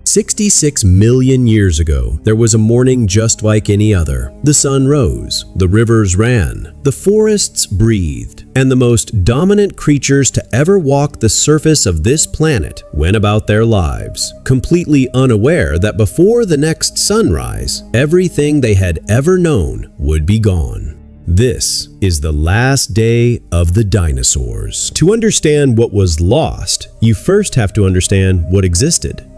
66 million years ago, there was a morning just like any other. The sun rose, the rivers ran, the forests breathed, and the most dominant creatures to ever walk the surface of this planet went about their lives, completely unaware that before the next sunrise, everything they had ever known would be gone. This is the last day of the dinosaurs. To understand what was lost, you first have to understand what existed.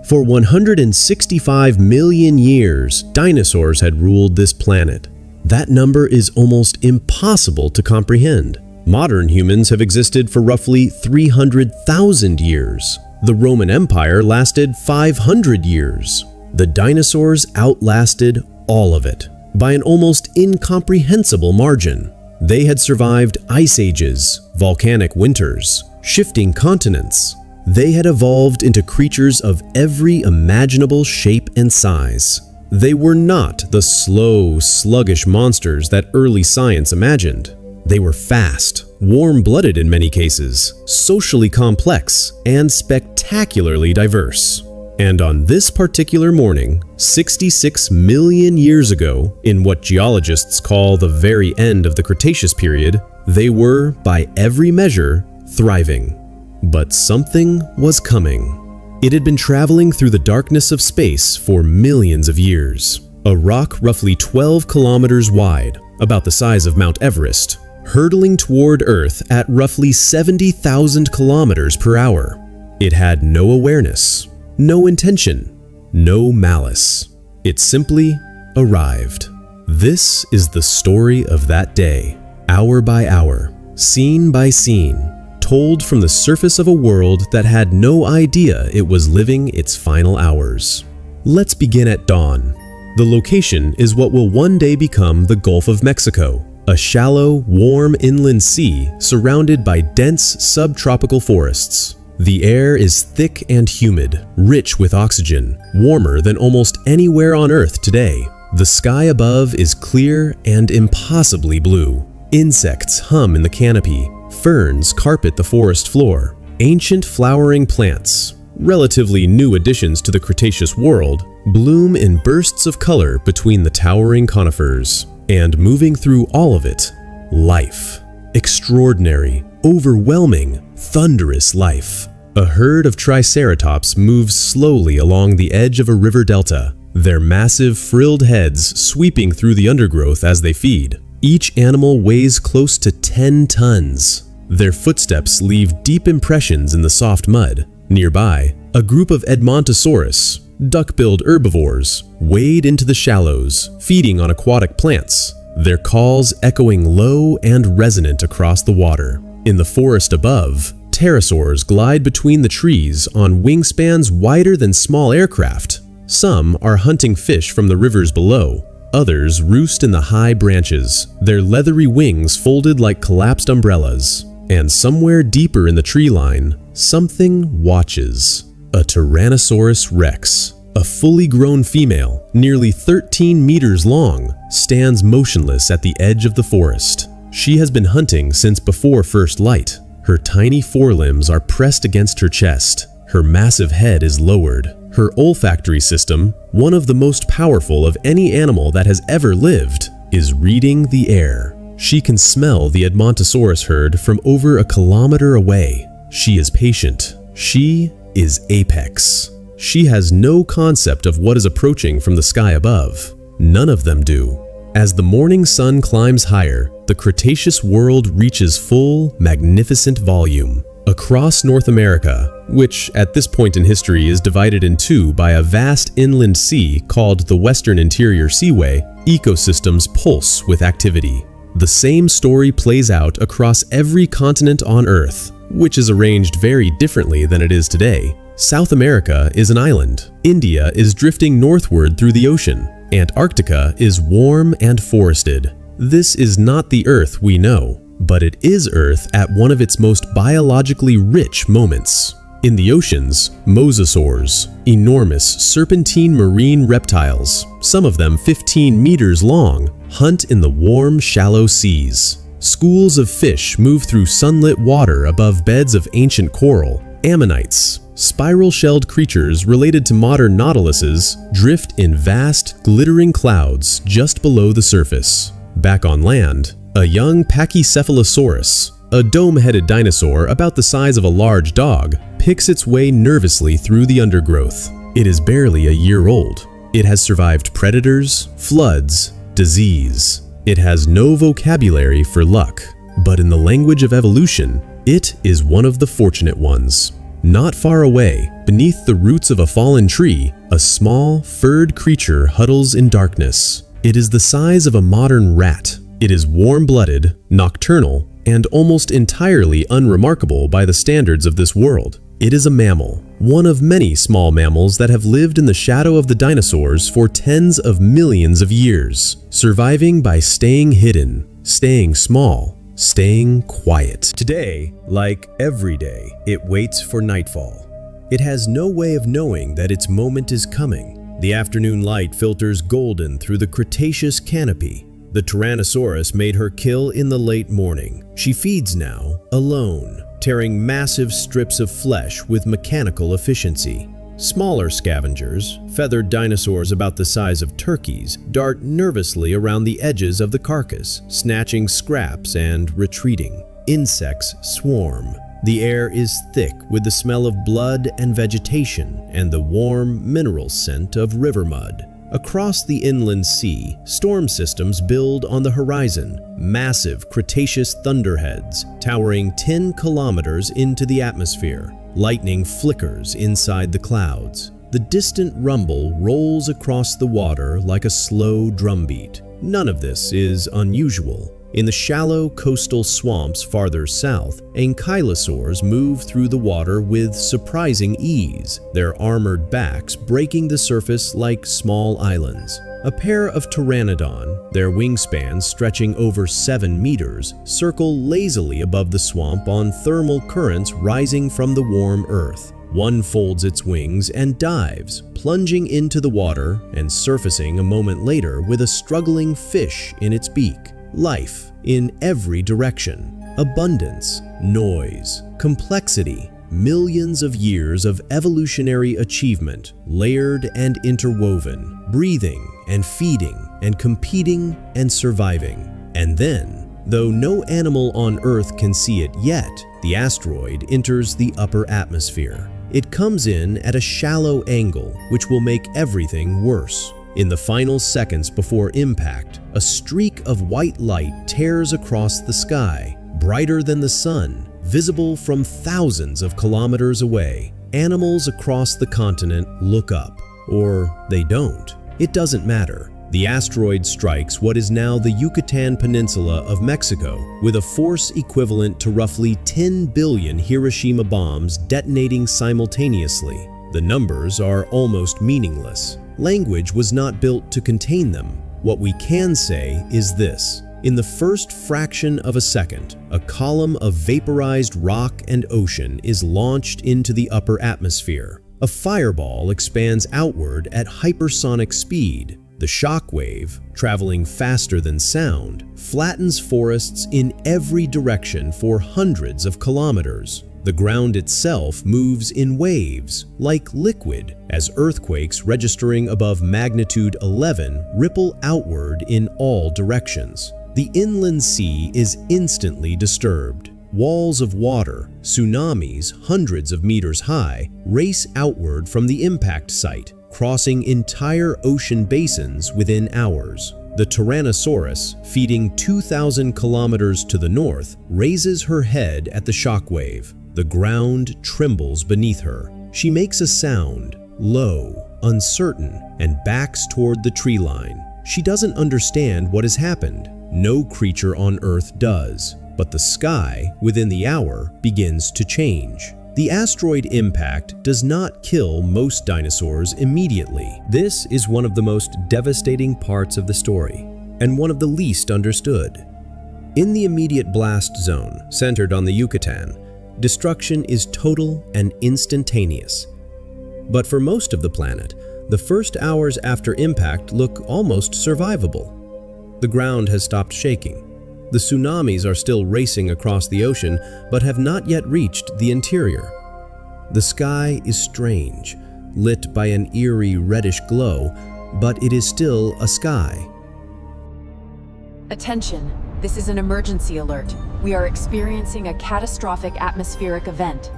For 165 million years, dinosaurs had ruled this planet. That number is almost impossible to comprehend. Modern humans have existed for roughly 300,000 years. The Roman Empire lasted 500 years. The dinosaurs outlasted all of it by an almost incomprehensible margin. They had survived ice ages, volcanic winters, shifting continents. They had evolved into creatures of every imaginable shape and size. They were not the slow, sluggish monsters that early science imagined. They were fast, warm-blooded in many cases, socially complex, and spectacularly diverse. And on this particular morning, 66 million years ago, in what geologists call the very end of the Cretaceous period, they were, by every measure, thriving. But something was coming. It had been traveling through the darkness of space for millions of years. A rock roughly 12 kilometers wide, about the size of Mount Everest, hurtling toward Earth at roughly 70,000 kilometers per hour. It had no awareness, no intention, no malice. It simply arrived. This is the story of that day, hour by hour, scene by scene, told from the surface of a world that had no idea it was living its final hours. Let's begin at dawn. The location is what will one day become the Gulf of Mexico, a shallow, warm inland sea surrounded by dense subtropical forests. The air is thick and humid, rich with oxygen, warmer than almost anywhere on Earth today. The sky above is clear and impossibly blue. Insects hum in the canopy. Ferns carpet the forest floor. Ancient flowering plants, relatively new additions to the Cretaceous world, bloom in bursts of color between the towering conifers. And moving through all of it, life. Extraordinary, overwhelming, thunderous life. A herd of Triceratops moves slowly along the edge of a river delta, their massive frilled heads sweeping through the undergrowth as they feed. Each animal weighs close to 10 tons. Their footsteps leave deep impressions in the soft mud. Nearby, a group of Edmontosaurus, duck-billed herbivores, wade into the shallows, feeding on aquatic plants, their calls echoing low and resonant across the water. In the forest above, Pterosaurs glide between the trees on wingspans wider than small aircraft. Some are hunting fish from the rivers below. Others roost in the high branches, their leathery wings folded like collapsed umbrellas. And somewhere deeper in the tree line, something watches. A Tyrannosaurus Rex, a fully grown female, nearly 13 meters long, stands motionless at the edge of the forest. She has been hunting since before first light. Her tiny forelimbs are pressed against her chest. Her massive head is lowered. Her olfactory system, one of the most powerful of any animal that has ever lived, is reading the air. She can smell the Edmontosaurus herd from over a kilometer away. She is patient. She is Apex. She has no concept of what is approaching from the sky above. None of them do. As the morning sun climbs higher, the Cretaceous world reaches full, magnificent volume. Across North America, which at this point in history is divided in two by a vast inland sea called the Western Interior Seaway, ecosystems pulse with activity. The same story plays out across every continent on Earth, which is arranged very differently than it is today. South America is an island. India is drifting northward through the ocean. Antarctica is warm and forested. This is not the Earth we know, but it is Earth at one of its most biologically rich moments. In the oceans, Mosasaurs, enormous serpentine marine reptiles, some of them 15 meters long, hunt in the warm, shallow seas. Schools of fish move through sunlit water above beds of ancient coral. Ammonites, Spiral-shelled creatures related to modern nautiluses drift in vast, glittering clouds just below the surface. Back on land, a young Pachycephalosaurus, a dome-headed dinosaur about the size of a large dog, picks its way nervously through the undergrowth. It is barely a year old. It has survived predators, floods, disease. It has no vocabulary for luck, but in the language of evolution, it is one of the fortunate ones. Not far away, beneath the roots of a fallen tree, a small, furred creature huddles in darkness. It is the size of a modern rat. It is warm-blooded, nocturnal, and almost entirely unremarkable by the standards of this world. It is a mammal, one of many small mammals that have lived in the shadow of the dinosaurs for tens of millions of years, surviving by staying hidden, staying small, staying quiet. Today, like every day, it waits for nightfall. It has no way of knowing that its moment is coming. The afternoon light filters golden through the Cretaceous canopy. The Tyrannosaurus made her kill in the late morning. She feeds now, alone, tearing massive strips of flesh with mechanical efficiency. Smaller scavengers, feathered dinosaurs about the size of turkeys, dart nervously around the edges of the carcass, snatching scraps and retreating. Insects swarm. The air is thick with the smell of blood and vegetation and the warm mineral scent of river mud. Across the inland sea, storm systems build on the horizon, massive Cretaceous thunderheads towering 10 kilometers into the atmosphere. Lightning flickers inside the clouds. The distant rumble rolls across the water like a slow drumbeat. None of this is unusual. In the shallow coastal swamps farther south, ankylosaurs move through the water with surprising ease, their armored backs breaking the surface like small islands. A pair of pteranodon, their wingspans stretching over 7 meters, circle lazily above the swamp on thermal currents rising from the warm earth. One folds its wings and dives, plunging into the water and surfacing a moment later with a struggling fish in its beak. Life in every direction. Abundance, noise, complexity. Millions of years of evolutionary achievement, layered and interwoven, breathing and feeding and competing and surviving. And then, though no animal on Earth can see it yet, the asteroid enters the upper atmosphere. It comes in at a shallow angle, which will make everything worse. In the final seconds before impact, a streak of white light tears across the sky, brighter than the sun, visible from thousands of kilometers away. Animals across the continent look up, or they don't. It doesn't matter. The asteroid strikes what is now the Yucatán Peninsula of Mexico with a force equivalent to roughly 10 billion Hiroshima bombs detonating simultaneously. The numbers are almost meaningless. Language was not built to contain them. What we can say is this. In the first fraction of a second, a column of vaporized rock and ocean is launched into the upper atmosphere. A fireball expands outward at hypersonic speed. The shock wave, traveling faster than sound, flattens forests in every direction for hundreds of kilometers. The ground itself moves in waves, like liquid, as earthquakes registering above magnitude 11 ripple outward in all directions. The inland sea is instantly disturbed. Walls of water, tsunamis hundreds of meters high, race outward from the impact site, crossing entire ocean basins within hours. The Tyrannosaurus, feeding 2,000 kilometers to the north, raises her head at the shockwave. The ground trembles beneath her. She makes a sound, low, uncertain, and backs toward the tree line. She doesn't understand what has happened. No creature on Earth does. But the sky, within the hour, begins to change. The asteroid impact does not kill most dinosaurs immediately. This is one of the most devastating parts of the story, and one of the least understood. In the immediate blast zone, centered on the Yucatan, destruction is total and instantaneous. But for most of the planet, the first hours after impact look almost survivable. The ground has stopped shaking. The tsunamis are still racing across the ocean, but have not yet reached the interior. The sky is strange, lit by an eerie reddish glow, but it is still a sky. Attention, this is an emergency alert. We are experiencing a catastrophic atmospheric event.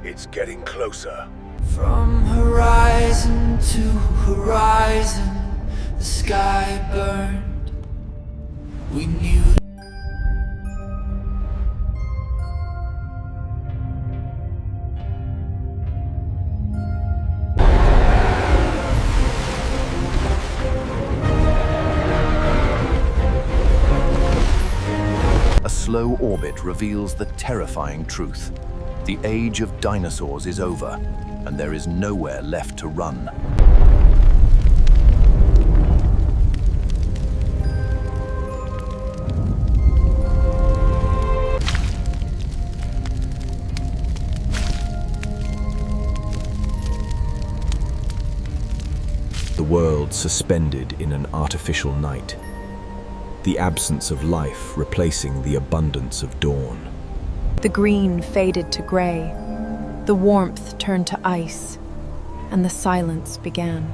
It's getting closer. From horizon to horizon, the sky burned. We knew. A slow orbit reveals the terrifying truth. The age of dinosaurs is over, and there is nowhere left to run. The world suspended in an artificial night. The absence of life replacing the abundance of dawn. The green faded to gray, the warmth turned to ice, and the silence began.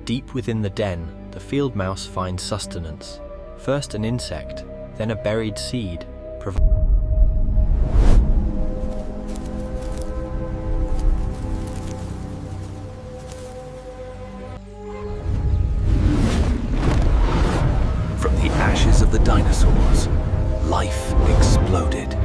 Deep within the den, the field mouse finds sustenance. First an insect, then a buried seed. From the ashes of the dinosaurs, life exploded.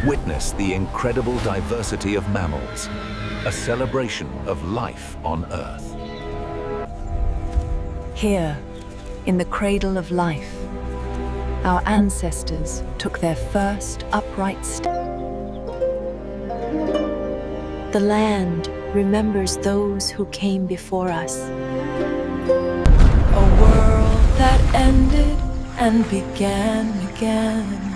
Witness the incredible diversity of mammals, a celebration of life on Earth. Here, in the cradle of life, our ancestors took their first upright step. The land remembers those who came before us. A world that ended and began again.